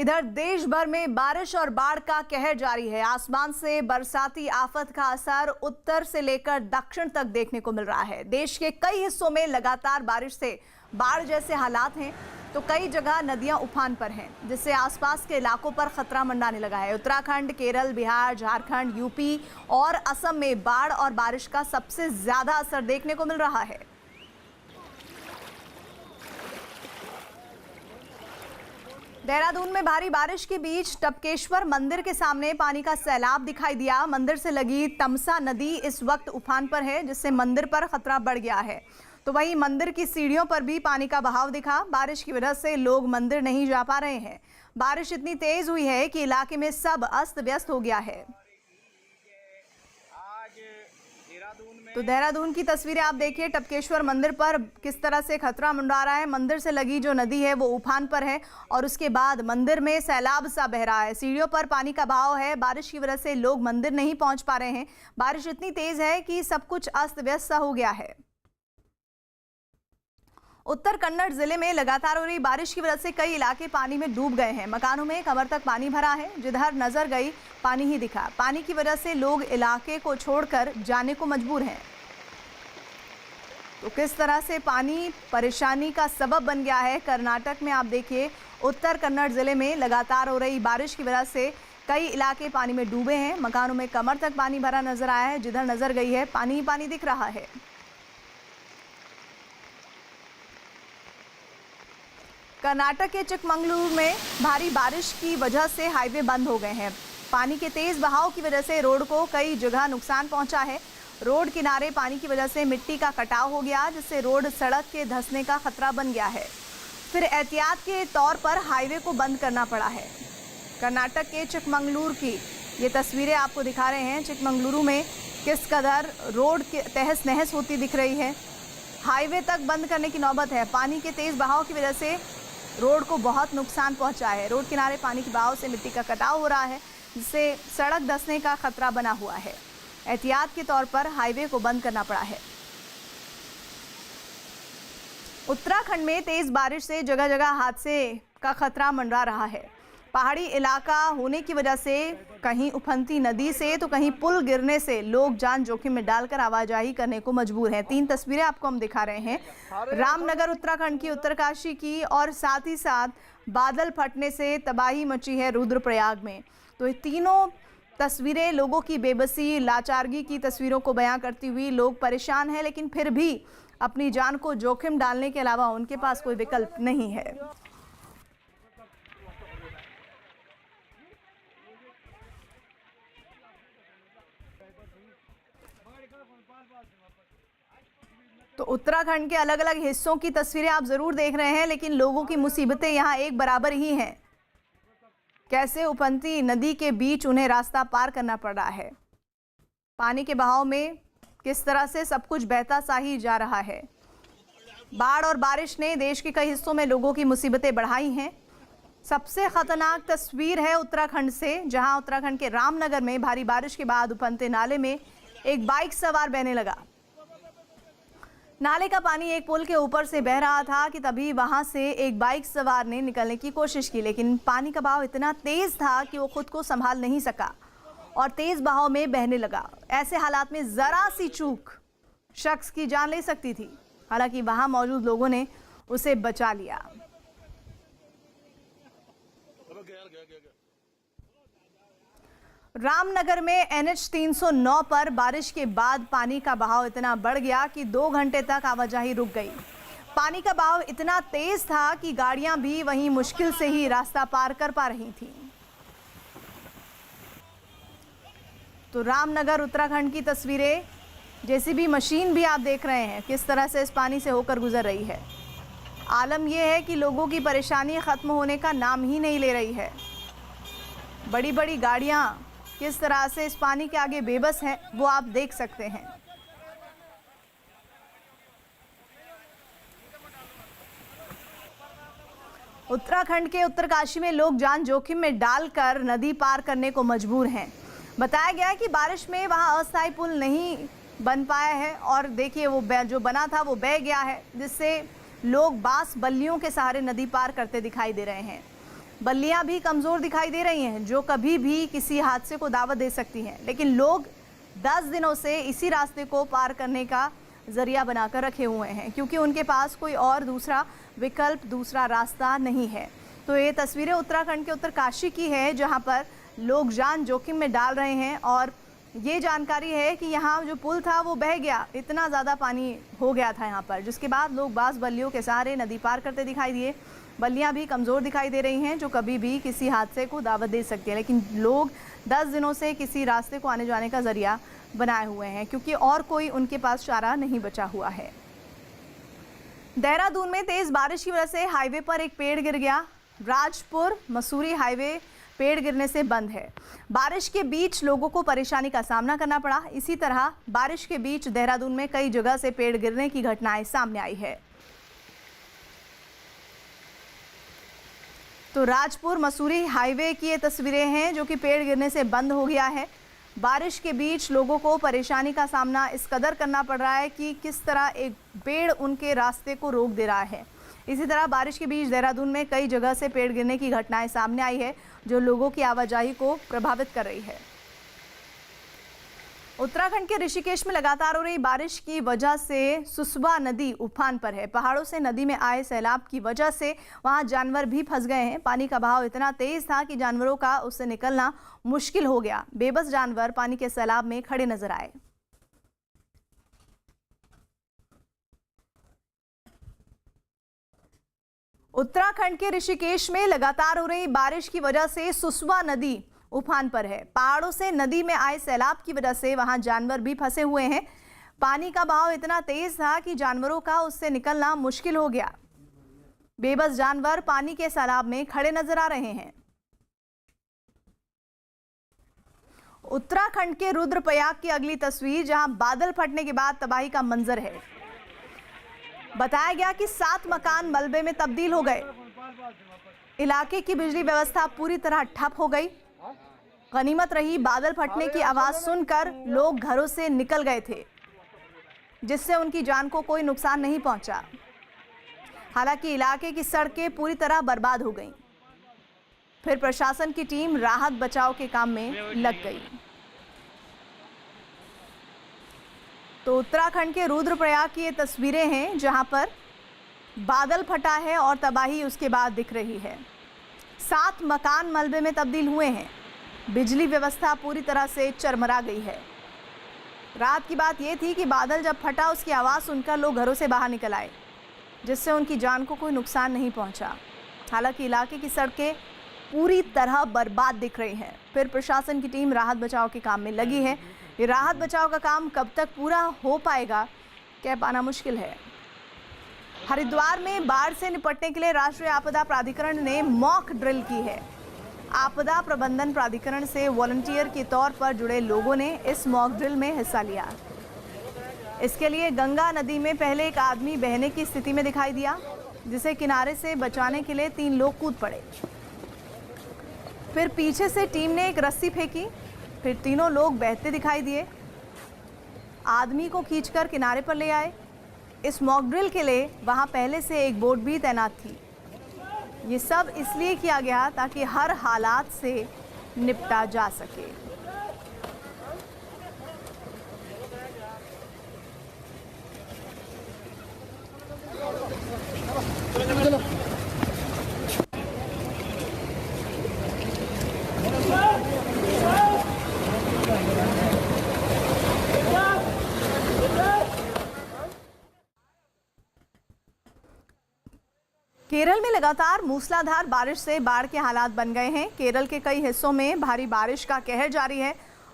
इधर देश भर में बारिश और बाढ़ का कहर जारी है। आसमान से बरसाती आफत का असर उत्तर से लेकर दक्षिण तक देखने को मिल रहा है। देश के कई हिस्सों में लगातार बारिश से बाढ़ जैसे हालात हैं, तो कई जगह नदियां उफान पर हैं, जिससे आसपास के इलाकों पर खतरा मंडाने लगा है। उत्तराखंड, केरल, बिहार, झारखंड, यूपी और असम में बाढ़ और बारिश का सबसे ज्यादा असर देखने को मिल रहा है। देहरादून में भारी बारिश के बीच टपकेश्वर मंदिर के सामने पानी का सैलाब दिखाई दिया। मंदिर से लगी तमसा नदी इस वक्त उफान पर है, जिससे मंदिर पर खतरा बढ़ गया है। तो वहीं मंदिर की सीढ़ियों पर भी पानी का बहाव दिखा। बारिश की वजह से लोग मंदिर नहीं जा पा रहे हैं। बारिश इतनी तेज हुई है कि इलाके में सब अस्त व्यस्त हो गया है। तो देहरादून की तस्वीरें आप देखिए, टपकेश्वर मंदिर पर किस तरह से खतरा मंडरा रहा है। मंदिर से लगी जो नदी है वो उफान पर है और उसके बाद मंदिर में सैलाब सा बह रहा है। सीढ़ियों पर पानी का बहाव है। बारिश की वजह से लोग मंदिर नहीं पहुंच पा रहे हैं। बारिश इतनी तेज है कि सब कुछ अस्त व्यस्त सा हो गया है। उत्तर कन्नड़ जिले में लगातार हो रही बारिश की वजह से कई इलाके पानी में डूब गए हैं। मकानों में कमर तक पानी भरा है। जिधर नजर गई पानी ही दिखा। पानी की वजह से लोग इलाके को छोड़कर जाने को मजबूर हैं। तो किस तरह से पानी परेशानी का सबब बन गया है। कर्नाटक में आप देखिए, उत्तर कन्नड़ जिले में लगातार हो रही बारिश की वजह से कई इलाके पानी में डूबे हैं। मकानों में कमर तक पानी भरा नजर आया है। जिधर नजर गई है पानी ही पानी दिख रहा है। कर्नाटक के चिकमंगलुरु में भारी बारिश की वजह से हाईवे बंद हो गए हैं। पानी के तेज बहाव की वजह से रोड को कई जगह नुकसान पहुंचा है। रोड किनारे पानी की वजह से मिट्टी का कटाव हो गया, जिससे रोड सड़क के धंसने का खतरा बन गया है। फिर एहतियात के तौर पर हाईवे को बंद करना पड़ा है। कर्नाटक के चिकमंगलुरु की ये तस्वीरें आपको दिखा रहे हैं। चिकमंगलुरु में किस कदर रोड के तहस नहस होती दिख रही है। हाईवे तक बंद करने की नौबत है। पानी के तेज बहाव की वजह से रोड को बहुत नुकसान पहुंचा है। रोड किनारे पानी के बहाव से मिट्टी का कटाव हो रहा है, जिससे सड़क धंसने का खतरा बना हुआ है। एहतियात के तौर पर हाईवे को बंद करना पड़ा है। उत्तराखंड में तेज बारिश से जगह जगह हादसे का खतरा मंडरा रहा है। पहाड़ी इलाका होने की वजह से कहीं उफनती नदी से तो कहीं पुल गिरने से लोग जान जोखिम में डालकर आवाजाही करने को मजबूर हैं। 3 तस्वीरें आपको हम दिखा रहे हैं, रामनगर उत्तराखंड की, उत्तरकाशी की, और साथ ही साथ बादल फटने से तबाही मची है रुद्रप्रयाग में। तो ये तीनों तस्वीरें लोगों की बेबसी, लाचारगी की तस्वीरों को बयां करती हुई। लोग परेशान हैं, लेकिन फिर भी अपनी जान को जोखिम डालने के अलावा उनके पास कोई विकल्प नहीं है। तो उत्तराखंड के अलग अलग हिस्सों की तस्वीरें आप जरूर देख रहे हैं, लेकिन लोगों की मुसीबतें यहाँ एक बराबर ही हैं। कैसे उफनती नदी के बीच उन्हें रास्ता पार करना पड़ रहा है। पानी के बहाव में किस तरह से सब कुछ बहता सा ही जा रहा है। बाढ़ और बारिश ने देश के कई हिस्सों में लोगों की मुसीबतें बढ़ाई हैं। सबसे खतरनाक तस्वीर है उत्तराखंड से, जहां उत्तराखंड के रामनगर में भारी बारिश के बाद उफनते नाले में एक बाइक सवार बहने लगा। नाले का पानी एक पुल के ऊपर से बह रहा था कि तभी वहां से एक बाइक सवार ने निकलने की कोशिश की, लेकिन पानी का बहाव इतना तेज था कि वो खुद को संभाल नहीं सका और तेज बहाव में बहने लगा। ऐसे हालात में जरा सी चूक शख्स की जान ले सकती थी। हालांकि वहां मौजूद लोगों ने उसे बचा लिया। रामनगर में NH 309 पर बारिश के बाद पानी का बहाव इतना बढ़ गया कि 2 घंटे तक आवाजाही रुक गई। पानी का बहाव इतना तेज था कि गाड़ियां भी वहीं मुश्किल से ही रास्ता पार कर पा रही थीं। तो रामनगर उत्तराखंड की तस्वीरें, JCB मशीन भी आप देख रहे हैं किस तरह से इस पानी से होकर गुजर रही है। आलम यह है कि लोगों की परेशानी खत्म होने का नाम ही नहीं ले रही है। बड़ी बड़ी गाड़ियां किस तरह से इस पानी के आगे बेबस हैं, वो आप देख सकते हैं। उत्तराखंड के उत्तरकाशी में लोग जान जोखिम में डालकर नदी पार करने को मजबूर हैं। बताया गया है कि बारिश में वहां अस्थायी पुल नहीं बन पाया है और देखिए वो जो बना था वो बह गया है, जिससे लोग बांस बल्लियों के सहारे नदी पार करते दिखाई दे रहे हैं। बल्लियां भी कमजोर दिखाई दे रही हैं, जो कभी भी किसी हादसे को दावत दे सकती हैं। लेकिन लोग 10 दिनों से इसी रास्ते को पार करने का जरिया बनाकर रखे हुए हैं, क्योंकि उनके पास कोई और दूसरा विकल्प, दूसरा रास्ता नहीं है। तो ये तस्वीरें उत्तराखंड के उत्तरकाशी की है, जहां पर लोग जान जोखिम में डाल रहे हैं। और ये जानकारी है कि यहाँ जो पुल था वो बह गया, इतना ज़्यादा पानी हो गया था यहाँ पर, जिसके बाद लोग बांस बल्लियों के सहारे नदी पार करते दिखाई दिए। बल्लियाँ भी कमज़ोर दिखाई दे रही हैं, जो कभी भी किसी हादसे को दावत दे सकती है। लेकिन लोग 10 दिनों से किसी रास्ते को आने जाने का जरिया बनाए हुए हैं, क्योंकि और कोई उनके पास चारा नहीं बचा हुआ है। देहरादून में तेज बारिश की वजह से हाईवे पर एक पेड़ गिर गया। राजपुर मसूरी हाईवे पेड़ गिरने से बंद है। बारिश के बीच लोगों को परेशानी का सामना करना पड़ा। इसी तरह बारिश के बीच देहरादून में कई जगह से पेड़ गिरने की घटनाएं सामने आई है। तो राजपुर मसूरी हाईवे की ये तस्वीरें हैं, जो कि पेड़ गिरने से बंद हो गया है। बारिश के बीच लोगों को परेशानी का सामना इस कदर करना पड़ रहा है कि किस तरह एक पेड़ उनके रास्ते को रोक दे रहा है। इसी तरह बारिश के बीच देहरादून में कई जगह से पेड़ गिरने की घटनाएं सामने आई है, जो लोगों की आवाजाही को प्रभावित कर रही है। उत्तराखंड के ऋषिकेश में लगातार हो रही बारिश की वजह से सुसवा नदी उफान पर है। पहाड़ों से नदी में आए सैलाब की वजह से वहां जानवर भी फंस गए हैं। पानी का बहाव इतना तेज था कि जानवरों का उससे निकलना मुश्किल हो गया। बेबस जानवर पानी के सैलाब में खड़े नजर आए। उत्तराखंड के ऋषिकेश में लगातार हो रही बारिश की वजह से सुसवा नदी उफान पर है। पहाड़ों से नदी में आए सैलाब की वजह से वहां जानवर भी फंसे हुए हैं। पानी का बहाव इतना तेज था कि जानवरों का उससे निकलना मुश्किल हो गया। बेबस जानवर पानी के सैलाब में खड़े नजर आ रहे हैं। उत्तराखंड के रुद्रप्रयाग की अगली तस्वीर, जहां बादल फटने के बाद तबाही का मंजर है। बताया गया कि 7 मकान मलबे में तब्दील हो गए। इलाके की बिजली व्यवस्था पूरी तरह ठप हो गई। गनीमत रही बादल फटने की आवाज सुनकर लोग घरों से निकल गए थे, जिससे उनकी जान को कोई नुकसान नहीं पहुंचा। हालांकि इलाके की सड़कें पूरी तरह बर्बाद हो गईं। फिर प्रशासन की टीम राहत बचाव के काम में लग गई। तो उत्तराखंड के रुद्रप्रयाग की ये तस्वीरें हैं, जहां पर बादल फटा है और तबाही उसके बाद दिख रही है। 7 मकान मलबे में तब्दील हुए हैं। बिजली व्यवस्था पूरी तरह से चरमरा गई है। रात की बात यह थी कि बादल जब फटा, उसकी आवाज़ सुनकर लोग घरों से बाहर निकल आए, जिससे उनकी जान को कोई नुकसान नहीं पहुंचा। हालांकि इलाके की सड़कें पूरी तरह बर्बाद दिख रही हैं। फिर प्रशासन की टीम राहत बचाव के काम में लगी है। ये राहत बचाव का काम कब तक पूरा हो पाएगा, कह पाना मुश्किल है। हरिद्वार में बाढ़ से निपटने के लिए राष्ट्रीय आपदा प्राधिकरण ने मॉक ड्रिल की है। आपदा प्रबंधन प्राधिकरण से वॉलंटियर के तौर पर जुड़े लोगों ने इस मॉक ड्रिल में हिस्सा लिया। इसके लिए गंगा नदी में पहले एक आदमी बहने की स्थिति में दिखाई दिया, जिसे किनारे से बचाने के लिए 3 लोग कूद पड़े। फिर पीछे से टीम ने एक रस्सी फेंकी, फिर तीनों लोग बहते दिखाई दिए। आदमी को खींचकर किनारे पर ले आए। इस मॉक ड्रिल के लिए वहां पहले से एक बोट भी तैनात थी। ये सब इसलिए किया गया ताकि हर हालात से निपटा जा सके। केरल में लगातार मूसलाधार बारिश से बाढ़ के हालात बन गए हैं। केरल के कई हिस्सों में भारी बारिश का कहर जारी है।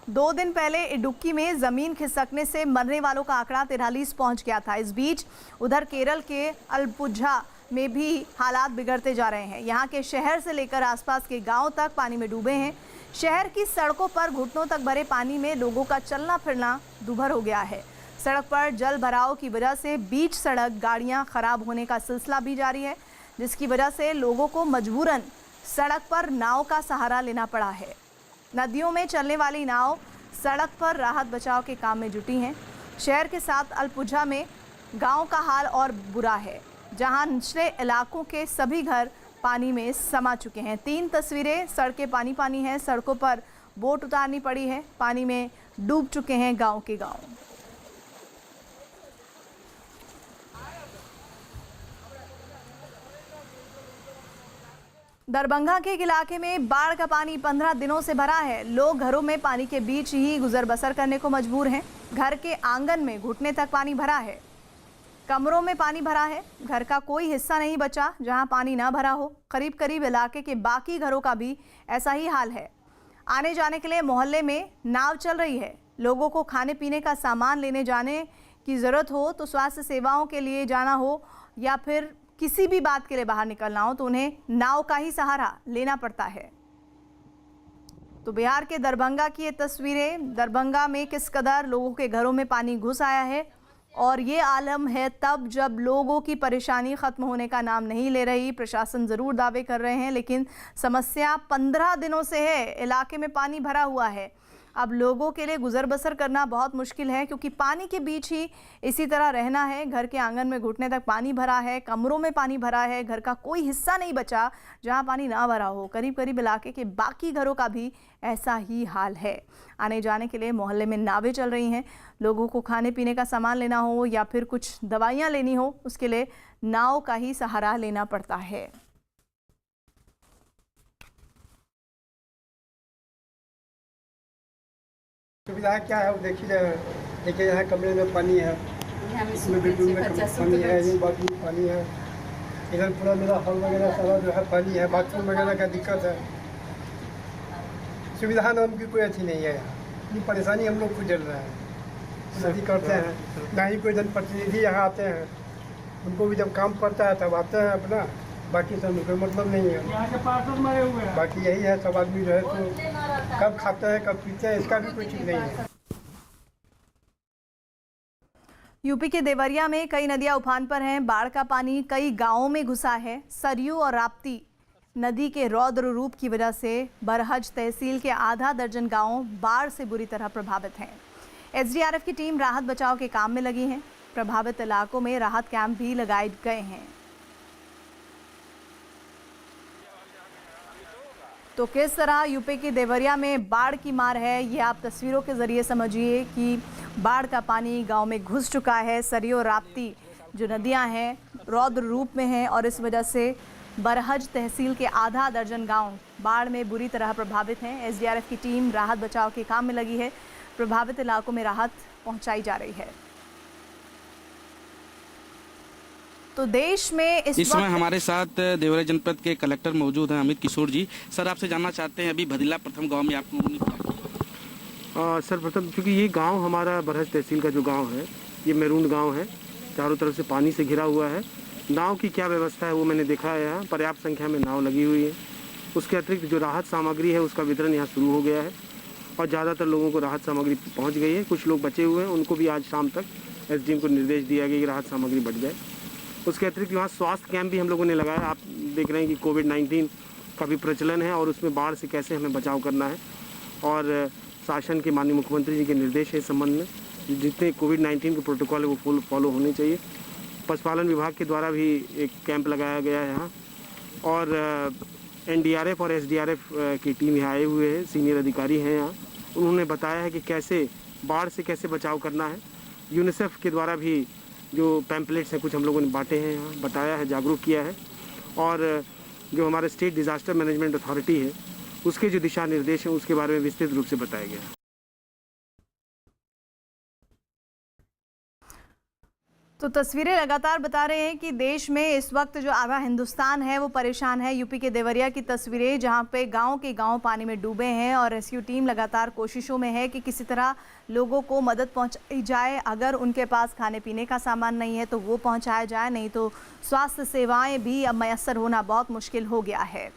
2 दिन पहले इडुक्की में जमीन खिसकने से मरने वालों का आंकड़ा 43 पहुंच गया था। इस बीच उधर केरल के अलपुझा में भी हालात बिगड़ते जा रहे हैं। यहाँ के शहर से लेकर आसपास के गाँव तक पानी में डूबे हैं। शहर की सड़कों पर घुटनों तक भरे पानी में लोगों का चलना फिरना दूभर हो गया है। सड़क पर जल भराव की वजह से बीच सड़क गाड़ियाँ खराब होने का सिलसिला भी जारी है, जिसकी वजह से लोगों को मजबूरन सड़क पर नाव का सहारा लेना पड़ा है। नदियों में चलने वाली नाव सड़क पर राहत बचाव के काम में जुटी हैं। शहर के साथ अलपुझा में गांव का हाल और बुरा है, जहां निचले इलाकों के सभी घर पानी में समा चुके हैं। 3 तस्वीरें, सड़कें पानी पानी हैं, सड़कों पर बोट उतारनी पड़ी है, पानी में डूब चुके हैं गांव के गांव। दरभंगा के एक इलाके में बाढ़ का पानी 15 दिनों से भरा है। लोग घरों में पानी के बीच ही गुजर बसर करने को मजबूर हैं। घर के आंगन में घुटने तक पानी भरा है, कमरों में पानी भरा है, घर का कोई हिस्सा नहीं बचा जहां पानी ना भरा हो। करीब करीब इलाके के बाकी घरों का भी ऐसा ही हाल है। आने जाने के लिए मोहल्ले में नाव चल रही है। लोगों को खाने पीने का सामान लेने जाने की ज़रूरत हो तो स्वास्थ्य सेवाओं के लिए जाना हो या फिर किसी भी बात के लिए बाहर निकलना हो तो उन्हें नाव का ही सहारा लेना पड़ता है। तो बिहार के दरभंगा की ये तस्वीरें, दरभंगा में किस कदर लोगों के घरों में पानी घुस आया है और ये आलम है तब जब लोगों की परेशानी ख़त्म होने का नाम नहीं ले रही। प्रशासन ज़रूर दावे कर रहे हैं लेकिन समस्या 15 दिनों से है। इलाके में पानी भरा हुआ है। अब लोगों के लिए गुजर बसर करना बहुत मुश्किल है क्योंकि पानी के बीच ही इसी तरह रहना है। घर के आंगन में घुटने तक पानी भरा है, कमरों में पानी भरा है, घर का कोई हिस्सा नहीं बचा जहां पानी ना भरा हो। करीब करीब इलाके के बाकी घरों का भी ऐसा ही हाल है। आने जाने के लिए मोहल्ले में नावें चल रही हैं। लोगों को खाने पीने का सामान लेना हो या फिर कुछ दवाइयाँ लेनी हो उसके लिए नाव का ही सहारा लेना पड़ता है। सुविधा क्या है वो देखिए यहाँ कमरे में पानी है, इसमें बेडरूम में पानी है, ये बाथरूम में पानी है, इधर पूरा मेरा हॉल वगैरह सारा जो है पानी है, बाथरूम वगैरह का दिक्कत है। सुविधा नाम की कोई अच्छी नहीं है यहाँ। इतनी परेशानी हम लोग को झेल रहा है, सभी करते हैं। ना ही कोई जनप्रतिनिधि यहाँ आते हैं, उनको भी जब काम पड़ता है तब आते हैं अपना, बाकी सब कोई मतलब नहीं है। यहाँ के पार्सल मरे हुए हैं। बाकी यही है, सब आदमी जो है तो कब खाते हैं कब पीते हैं इसका भी कोई ठीक नहीं है। यूपी के देवरिया में कई नदियां उफान पर हैं। बाढ़ का पानी कई गांवों में घुसा है। सरयू और राप्ती नदी के रौद्र रूप की वजह से बरहज तहसील के आधा दर्जन गांव बाढ़ से बुरी तरह प्रभावित हैं। एसडीआरएफ की टीम राहत बचाव के काम में लगी है। प्रभावित इलाकों में राहत कैंप भी लगाए गए हैं। तो किस तरह यूपी के देवरिया में बाढ़ की मार है ये आप तस्वीरों के जरिए समझिए कि बाढ़ का पानी गांव में घुस चुका है। सरयू और राप्ती जो नदियां हैं रौद्र रूप में हैं और इस वजह से बरहज तहसील के आधा दर्जन गांव बाढ़ में बुरी तरह प्रभावित हैं। एसडीआरएफ की टीम राहत बचाव के काम में लगी है। प्रभावित इलाकों में राहत पहुंचाई जा रही है। तो देश में इस समय हमारे साथ देवरिया जनपद के कलेक्टर मौजूद हैं, अमित किशोर जी। सर आपसे जानना चाहते हैं अभी भदिला प्रथम गांव में आप लोगों ने क्या किया? सर प्रथम क्योंकि ये गांव हमारा बरहज तहसील का जो गांव है ये मेरून गांव है, चारों तरफ से पानी से घिरा हुआ है। नाव की क्या व्यवस्था है वो मैंने देखा है। यहाँ पर्याप्त संख्या में नाव लगी हुई है। उसके अतिरिक्त जो राहत सामग्री है उसका वितरण यहाँ शुरू हो गया है और ज़्यादातर लोगों को राहत सामग्री पहुँच गई है। कुछ लोग बचे हुए हैं, उनको भी आज शाम तक एसडीएम को निर्देश दिया गया कि राहत सामग्री बढ़ जाए। उसके अतिरिक्त यहाँ स्वास्थ्य कैंप भी हम लोगों ने लगाया। आप देख रहे हैं कि कोविड-19 का भी प्रचलन है और उसमें बाढ़ से कैसे हमें बचाव करना है और शासन के माननीय मुख्यमंत्री जी के निर्देश है इस संबंध में। जितने कोविड-19 के प्रोटोकॉल है वो फॉलो होने चाहिए। पशुपालन विभाग के द्वारा भी एक कैंप लगाया गया है यहाँ और एनडीआरएफ और एसडीआरएफ की टीम यहाँ आए हुए हैं, सीनियर अधिकारी हैं यहाँ। उन्होंने बताया है कि कैसे बाढ़ से कैसे बचाव करना है। यूनिसेफ के द्वारा भी जो पैम्पलेट्स हैं कुछ हम लोगों ने बांटे हैं, यहाँ बताया है, जागरूक किया है और जो हमारे स्टेट डिज़ास्टर मैनेजमेंट अथॉरिटी है उसके जो दिशा निर्देश हैं उसके बारे में विस्तृत रूप से बताया गया है। तो तस्वीरें लगातार बता रहे हैं कि देश में इस वक्त जो आधा हिंदुस्तान है वो परेशान है। यूपी के देवरिया की तस्वीरें जहां पे गांव के गांव पानी में डूबे हैं और रेस्क्यू टीम लगातार कोशिशों में है कि किसी तरह लोगों को मदद पहुंचाई जाए। अगर उनके पास खाने पीने का सामान नहीं है तो वो पहुंचाया जाए, नहीं तो स्वास्थ्य सेवाएं भी अब मैसर होना बहुत मुश्किल हो गया है।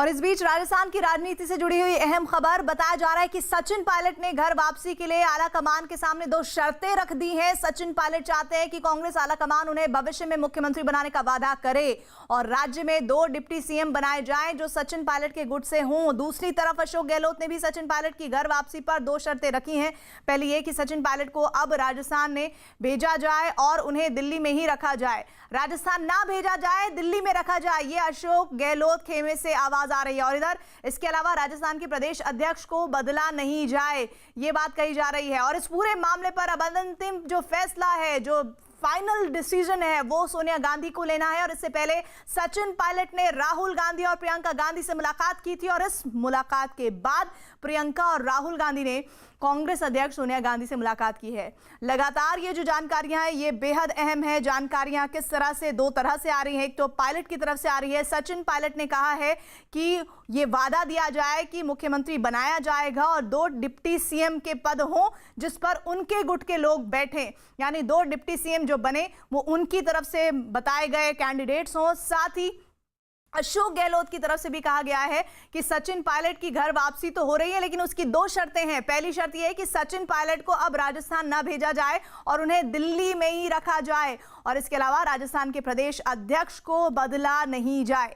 और इस बीच राजस्थान की राजनीति से जुड़ी हुई अहम खबर, बताया जा रहा है कि सचिन पायलट ने घर वापसी के लिए आला कमान के सामने 2 शर्तें रख दी हैं। सचिन पायलट चाहते हैं कि कांग्रेस आला कमान उन्हें भविष्य में मुख्यमंत्री बनाने का वादा करे और राज्य में 2 डिप्टी सीएम बनाए जाएं जो सचिन पायलट के गुट से हों। दूसरी तरफ अशोक गहलोत ने भी सचिन पायलट की घर वापसी पर 2 शर्तें रखी हैं। पहली ये कि सचिन पायलट को अब राजस्थान में भेजा जाए और उन्हें दिल्ली में ही रखा जाए, राजस्थान ना भेजा जाए, दिल्ली में रखा जाए। ये अशोक गहलोत खेमे से आवाज आ रही है। और इधर इसके अलावा राजस्थान के प्रदेश अध्यक्ष को बदला नहीं जाए, ये बात कही जा रही है। और इस पूरे मामले पर अब अंतिम जो फैसला है, जो फाइनल डिसीजन है, वो सोनिया गांधी को लेना है। और इससे पहले सचिन पायलट ने राहुल गांधी और प्रियंका गांधी से मुलाकात की थी और इस मुलाकात के बाद प्रियंका और राहुल गांधी ने कांग्रेस अध्यक्ष सोनिया गांधी से मुलाकात की है। लगातार ये जो जानकारियां हैं ये बेहद अहम है। जानकारियां किस तरह से 2 तरह से आ रही हैं। एक तो पायलट की तरफ से आ रही है, सचिन पायलट ने कहा है कि ये वादा दिया जाए कि मुख्यमंत्री बनाया जाएगा और 2 डिप्टी सीएम के पद हों जिस पर उनके गुट के लोग बैठें, यानी 2 डिप्टी सीएम जो बने वो उनकी तरफ से बताए गए कैंडिडेट्स हों। साथ ही अशोक गहलोत की तरफ से भी कहा गया है कि सचिन पायलट की घर वापसी तो हो रही है लेकिन उसकी 2 शर्तें हैं। पहली शर्त यह है कि सचिन पायलट को अब राजस्थान ना भेजा जाए और उन्हें दिल्ली में ही रखा जाए और इसके अलावा राजस्थान के प्रदेश अध्यक्ष को बदला नहीं जाए।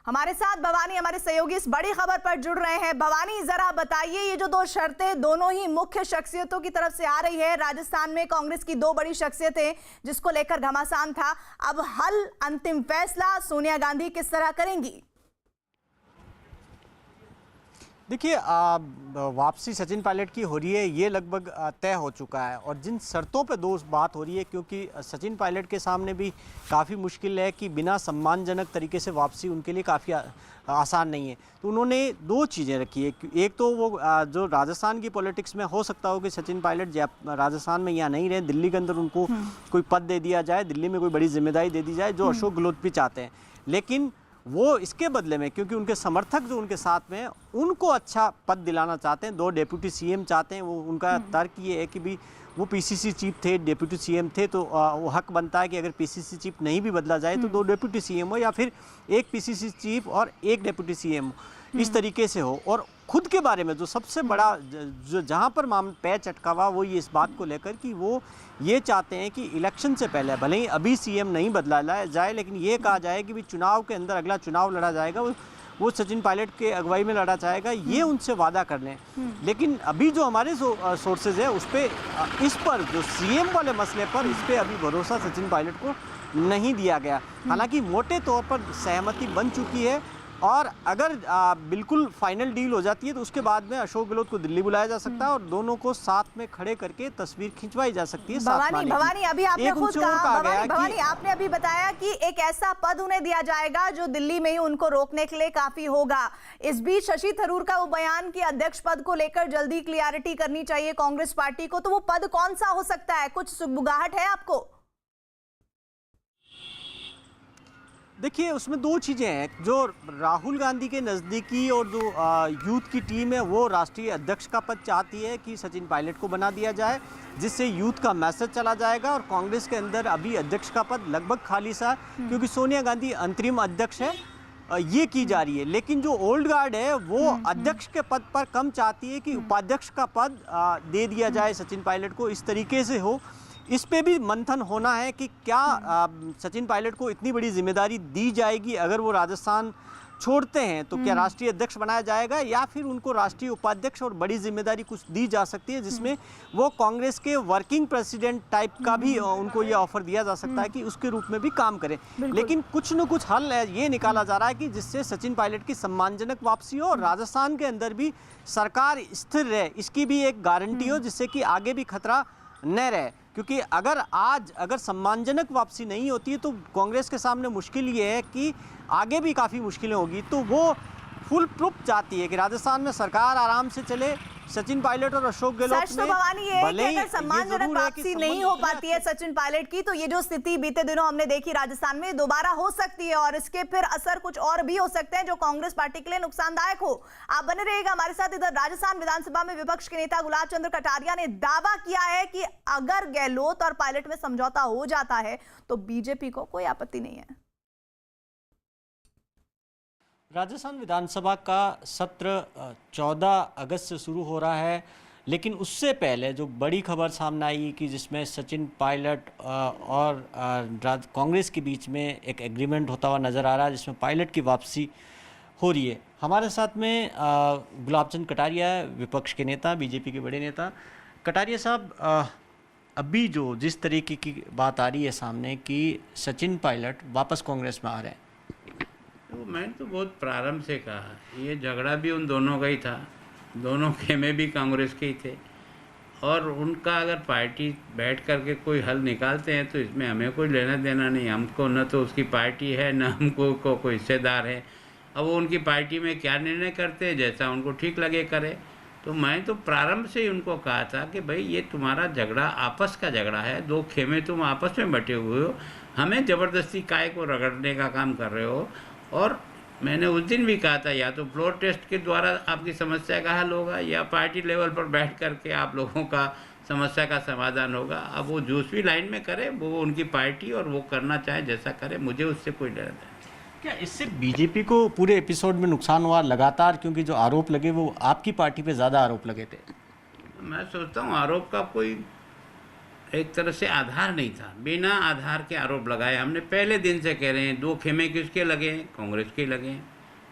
हमारे साथ भवानी हमारे सहयोगी इस बड़ी खबर पर जुड़ रहे हैं। भवानी, जरा बताइए, ये जो 2 शर्तें दोनों ही मुख्य शख्सियतों की तरफ से आ रही है, राजस्थान में कांग्रेस की 2 बड़ी शख्सियतें जिसको लेकर घमासान था, अब हल, अंतिम फैसला सोनिया गांधी किस तरह करेंगी? देखिए, वापसी सचिन पायलट की हो रही है, ये लगभग तय हो चुका है। और जिन शर्तों पे बात हो रही है, क्योंकि सचिन पायलट के सामने भी काफ़ी मुश्किल है कि बिना सम्मानजनक तरीके से वापसी उनके लिए काफ़ी आसान नहीं है। तो उन्होंने 2 चीज़ें रखी है। एक तो वो जो राजस्थान की पॉलिटिक्स में हो सकता हो कि सचिन पायलट राजस्थान में यहाँ नहीं रहे, दिल्ली के अंदर उनको कोई पद दे दिया जाए, दिल्ली में कोई बड़ी जिम्मेदारी दे दी जाए, जो अशोक गहलोत भी चाहते हैं। लेकिन वो इसके बदले में, क्योंकि उनके समर्थक जो उनके साथ में हैं, उनको अच्छा पद दिलाना चाहते हैं, 2 डिप्टी सीएम चाहते हैं। वो उनका तर्क ये है कि भी वो पीसीसी चीफ थे, डिप्टी सीएम थे, तो वो हक बनता है कि अगर पीसीसी चीफ नहीं भी बदला जाए तो 2 डिप्टी सीएम हो या फिर 1 पीसीसी चीफ और 1 डिप्टी सीएम हो, इस तरीके से हो। और खुद के बारे में जो सबसे बड़ा जो जहाँ पर पैच अटका हुआ वो ये इस बात को लेकर कि वो ये चाहते हैं कि इलेक्शन से पहले, भले ही अभी सीएम नहीं बदला जाए, लेकिन ये कहा जाए कि भी चुनाव के अंदर अगला चुनाव लड़ा जाएगा वो सचिन पायलट के अगुवाई में लड़ा जाएगा, ये उनसे वादा कर लें। लेकिन अभी जो हमारे सोर्सेज है उस पर, इस पर जो सीएम वाले मसले पर, इस पर अभी भरोसा सचिन पायलट को नहीं दिया गया। हालांकि मोटे तौर पर सहमति बन चुकी है और अगर बिल्कुल फाइनल डील हो जाती है तो उसके बाद में अशोक गहलोत को दिल्ली बुलाया जा सकता है और दोनों को साथ में खड़े करके तस्वीर खिंचवाई जा सकती है। भवानी, अभी आपने खुद कहा, भवानी आपने अभी बताया कि एक ऐसा पद उन्हें दिया जाएगा जो दिल्ली में ही उनको रोकने के लिए काफी होगा। इस बीच शशि थरूर का वो बयान कि अध्यक्ष पद को लेकर जल्दी क्लियरिटी करनी चाहिए कांग्रेस पार्टी को, तो वो पद कौन सा हो सकता है? कुछ सुगबुगाहट है आपको? देखिए, उसमें 2 चीज़ें हैं। जो राहुल गांधी के नज़दीकी और जो यूथ की टीम है वो राष्ट्रीय अध्यक्ष का पद चाहती है कि सचिन पायलट को बना दिया जाए, जिससे यूथ का मैसेज चला जाएगा। और कांग्रेस के अंदर अभी अध्यक्ष का पद लगभग खाली सा है, क्योंकि सोनिया गांधी अंतरिम अध्यक्ष है, ये की जा रही है। लेकिन जो ओल्ड गार्ड है वो अध्यक्ष के पद पर कम चाहती है कि उपाध्यक्ष का पद दे दिया जाए सचिन पायलट को, इस तरीके से हो। इस पे भी मंथन होना है कि क्या सचिन पायलट को इतनी बड़ी जिम्मेदारी दी जाएगी, अगर वो राजस्थान छोड़ते हैं तो क्या राष्ट्रीय अध्यक्ष बनाया जाएगा या फिर उनको राष्ट्रीय उपाध्यक्ष और बड़ी जिम्मेदारी कुछ दी जा सकती है, जिसमें वो कांग्रेस के वर्किंग प्रेसिडेंट टाइप का भी उनको ये ऑफर दिया जा सकता है कि उसके रूप में भी काम करें। लेकिन कुछ न कुछ हल ये निकाला जा रहा है कि जिससे सचिन पायलट की सम्मानजनक वापसी हो और राजस्थान के अंदर भी सरकार स्थिर रहे, इसकी भी एक गारंटी हो, जिससे कि आगे भी खतरा न रहे। क्योंकि अगर सम्मानजनक वापसी नहीं होती है तो कांग्रेस के सामने मुश्किल ये है कि आगे भी काफ़ी मुश्किलें होगी। तो वो फुल प्रूफ चाहती है कि राजस्थान में सरकार आराम से चले, सचिन पायलट और अशोक गहलोत सच तो भवानी ये है कि अगर सम्मानजनक वापसी नहीं हो पाती है सचिन पायलट की, तो ये जो स्थिति बीते दिनों हमने देखी राजस्थान में दोबारा हो सकती है और इसके फिर असर कुछ और भी हो सकते हैं जो कांग्रेस पार्टी के लिए नुकसानदायक हो। आप बने रहिएगा हमारे साथ। इधर राजस्थान विधानसभा में विपक्ष के नेता गुलाब चंद्र कटारिया ने दावा किया है कि अगर गहलोत और पायलट में समझौता हो जाता है तो बीजेपी को कोई आपत्ति नहीं है। राजस्थान विधानसभा का सत्र 14 अगस्त से शुरू हो रहा है, लेकिन उससे पहले जो बड़ी खबर सामने आई कि जिसमें सचिन पायलट और कांग्रेस के बीच में एक एग्रीमेंट होता हुआ नज़र आ रहा है, जिसमें पायलट की वापसी हो रही है। हमारे साथ में गुलाब चंद कटारिया, विपक्ष के नेता, बीजेपी के बड़े नेता। कटारिया साहब, अभी जो जिस तरीके की बात आ रही है सामने कि सचिन पायलट वापस कांग्रेस में आ रहे हैं, तो मैंने तो बहुत प्रारंभ से कहा, ये झगड़ा भी उन दोनों का ही था, दोनों खेमे भी कांग्रेस के ही थे, और उनका अगर पार्टी बैठ करके कोई हल निकालते हैं तो इसमें हमें कोई लेना देना नहीं। हमको न तो उसकी पार्टी है, न हमको कोई हिस्सेदार है। अब वो उनकी पार्टी में क्या निर्णय करते हैं, जैसा उनको ठीक लगे करे। तो मैं तो प्रारंभ से ही उनको कहा था कि भाई ये तुम्हारा झगड़ा आपस का झगड़ा है, दो खेमे तुम आपस में बटे हुए हो, हमें ज़बरदस्ती काय को रगड़ने का काम कर रहे हो। और मैंने उस दिन भी कहा था, या तो फ्लोर टेस्ट के द्वारा आपकी समस्या का हल होगा, या पार्टी लेवल पर बैठ करके आप लोगों का समस्या का समाधान होगा। अब वो दूसरी लाइन में करे, वो उनकी पार्टी, और वो करना चाहे जैसा करे, मुझे उससे कोई डर नहीं। क्या इससे बीजेपी को पूरे एपिसोड में नुकसान हुआ लगातार, क्योंकि जो आरोप लगे वो आपकी पार्टी पे ज़्यादा आरोप लगे थे? मैं सोचता हूँ आरोप का कोई एक तरह से आधार नहीं था, बिना आधार के आरोप लगाए। हमने पहले दिन से कह रहे हैं, दो खेमे किसके लगे हैं? कांग्रेस के लगे हैं।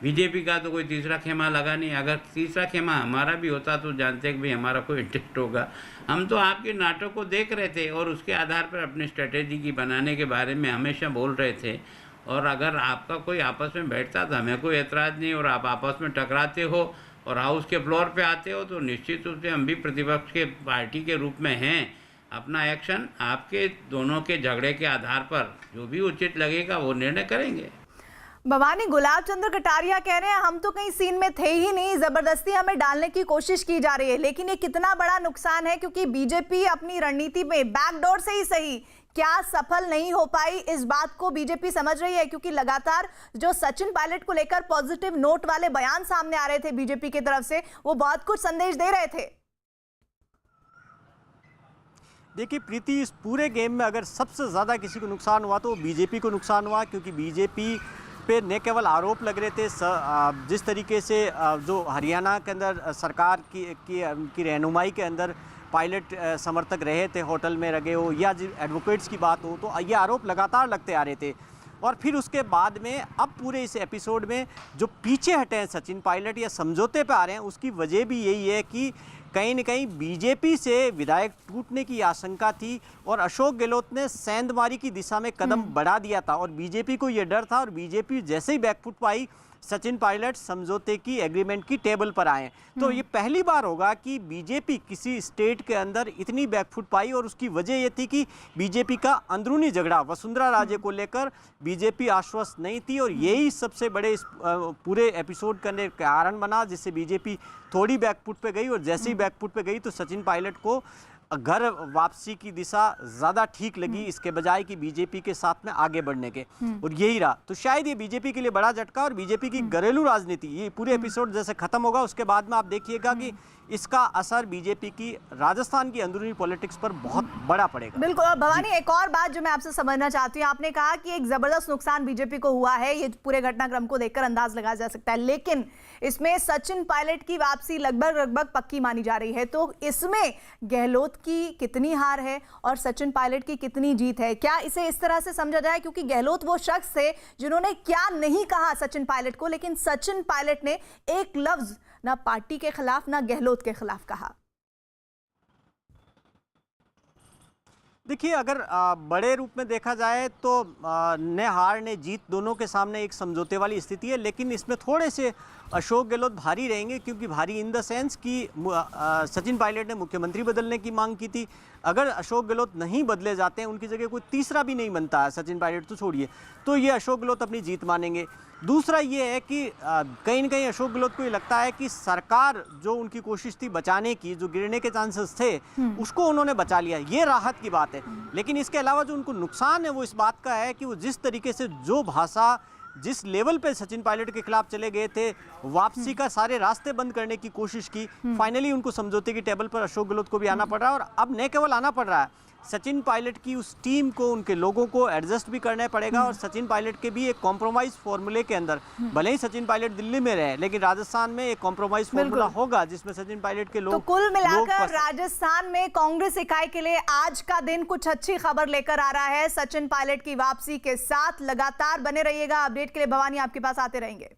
बीजेपी का तो कोई तीसरा खेमा लगा नहीं। अगर तीसरा खेमा हमारा भी होता तो जानते कि भाई हमारा कोई इंटरेस्ट होगा। हम तो आपके नाटक को देख रहे थे और उसके आधार पर अपनी स्ट्रेटेजी की बनाने के बारे में हमेशा बोल रहे थे। और अगर आपका कोई आपस में बैठता तो हमें कोई एतराज़ नहीं, और आप आपस में टकराते हो और हाउस के फ्लोर पे आते हो, तो निश्चित रूप से हम भी प्रतिपक्ष के पार्टी के रूप में हैं। अपना एक्शन आपके दोनों के झगड़े के आधार पर जो भी उचित लगेगा वो निर्णय करेंगे। भवानी, गुलाब चंद्र कटारिया कह रहे हैं हम तो कहीं सीन में थे ही नहीं, जबरदस्ती हमें डालने की कोशिश की जा रही है। लेकिन ये कितना बड़ा नुकसान है, क्योंकि बीजेपी अपनी रणनीति में बैकडोर से ही सही क्या सफल नहीं हो पाई, इस बात को बीजेपी समझ रही है। क्योंकि लगातार जो सचिन पायलट को लेकर पॉजिटिव नोट वाले बयान सामने आ रहे थे बीजेपी की तरफ से, वो बहुत कुछ संदेश दे रहे थे। देखिए प्रीति, इस पूरे गेम में अगर सबसे ज़्यादा किसी को नुकसान हुआ तो बीजेपी को नुकसान हुआ, क्योंकि बीजेपी पे न केवल आरोप लग रहे थे, जिस तरीके से जो हरियाणा के अंदर सरकार की रहनुमाई के अंदर पायलट समर्थक रहे थे, होटल में रहे हो या एडवोकेट्स की बात हो, तो ये आरोप लगातार लगते आ रहे थे। और फिर उसके बाद में अब पूरे इस एपिसोड में जो पीछे हटे हैं सचिन पायलट या समझौते पे आ रहे हैं, उसकी वजह भी यही है कि कहीं न कहीं बीजेपी से विधायक टूटने की आशंका थी और अशोक गहलोत ने सेंधमारी की दिशा में कदम बढ़ा दिया था, और बीजेपी को ये डर था। और बीजेपी जैसे ही बैकफुट पाई, सचिन पायलट समझौते की एग्रीमेंट की टेबल पर आए। तो ये पहली बार होगा कि बीजेपी किसी स्टेट के अंदर इतनी बैकफुट पाई, और उसकी वजह ये थी कि बीजेपी का अंदरूनी झगड़ा वसुंधरा राजे को लेकर बीजेपी आश्वस्त नहीं थी, और यही सबसे बड़े इस पूरे एपिसोड का कारण बना, जिससे बीजेपी थोड़ी बैकफुट पे गई। और जैसे ही बैकफुट पे गई तो सचिन पायलट को घर वापसी की दिशा ज़्यादा ठीक लगी, इसके बजाय कि बीजेपी के साथ में आगे बढ़ने के, और यही रहा। तो शायद ये बीजेपी के लिए बड़ा झटका, और बीजेपी की घरेलू राजनीति, ये पूरे एपिसोड जैसे खत्म होगा उसके बाद में आप देखिएगा कि इसका असर बीजेपी की राजस्थान की अंदरूनी पॉलिटिक्स पर बहुत बड़ा पड़ेगा। बिल्कुल। और भवानी, एक और बात जो मैं आपसे समझना चाहती हूँ, आपने कहा कि एक जबरदस्त नुकसान बीजेपी को हुआ है, ये पूरे घटनाक्रम को देखकर अंदाज लगाया जा सकता है, लेकिन इसमें सचिन पायलट की वापसी लगभग पक्की मानी जा रही है। तो इसमें गहलोत की कितनी हार है और सचिन पायलट की कितनी जीत है? क्या इसे इस तरह से समझा जाए, क्योंकि गहलोत वो शख्स थे जिन्होंने क्या नहीं कहा सचिन पायलट को, लेकिन सचिन पायलट ने एक लफ्ज ना पार्टी के खिलाफ ना गहलोत के खिलाफ कहा। देखिए, अगर बड़े रूप में देखा जाए तो न हार ने जीत दोनों के सामने एक समझौते वाली स्थिति है, लेकिन इसमें थोड़े से अशोक गहलोत भारी रहेंगे, क्योंकि भारी इन द सेंस कि सचिन पायलट ने मुख्यमंत्री बदलने की मांग की थी। अगर अशोक गहलोत नहीं बदले जाते हैं, उनकी जगह कोई तीसरा भी नहीं बनता है, सचिन पायलट तो छोड़िए, तो ये अशोक गहलोत अपनी जीत मानेंगे। दूसरा ये है कि कहीं न कहीं अशोक गहलोत को ये लगता है कि सरकार जो उनकी कोशिश थी बचाने की, जो गिरने के चांसेस थे, उसको उन्होंने बचा लिया, ये राहत की बात है। लेकिन इसके अलावा जो उनको नुकसान है वो इस बात का है कि वो जिस तरीके से जो भाषा, जिस लेवल पे सचिन पायलट के खिलाफ चले गए थे, वापसी का सारे रास्ते बंद करने की कोशिश की, फाइनली उनको समझौते की टेबल पर अशोक गहलोत को भी आना पड़ रहा है। और अब न केवल आना पड़ रहा है, सचिन पायलट की उस टीम को, उनके लोगों को एडजस्ट भी करना पड़ेगा और सचिन पायलट के भी एक कॉम्प्रोमाइज फॉर्मूले के अंदर, भले ही सचिन पायलट दिल्ली में रहे लेकिन राजस्थान में एक कॉम्प्रोमाइज फॉर्मूला होगा जिसमें सचिन पायलट के लोग। तो कुल मिलाकर राजस्थान में कांग्रेस इकाई के लिए आज का दिन कुछ अच्छी खबर लेकर आ रहा है। सचिन पायलट की वापसी के साथ लगातार बने रहिएगा। अपडेट के लिए भवानी आपके पास आते रहेंगे।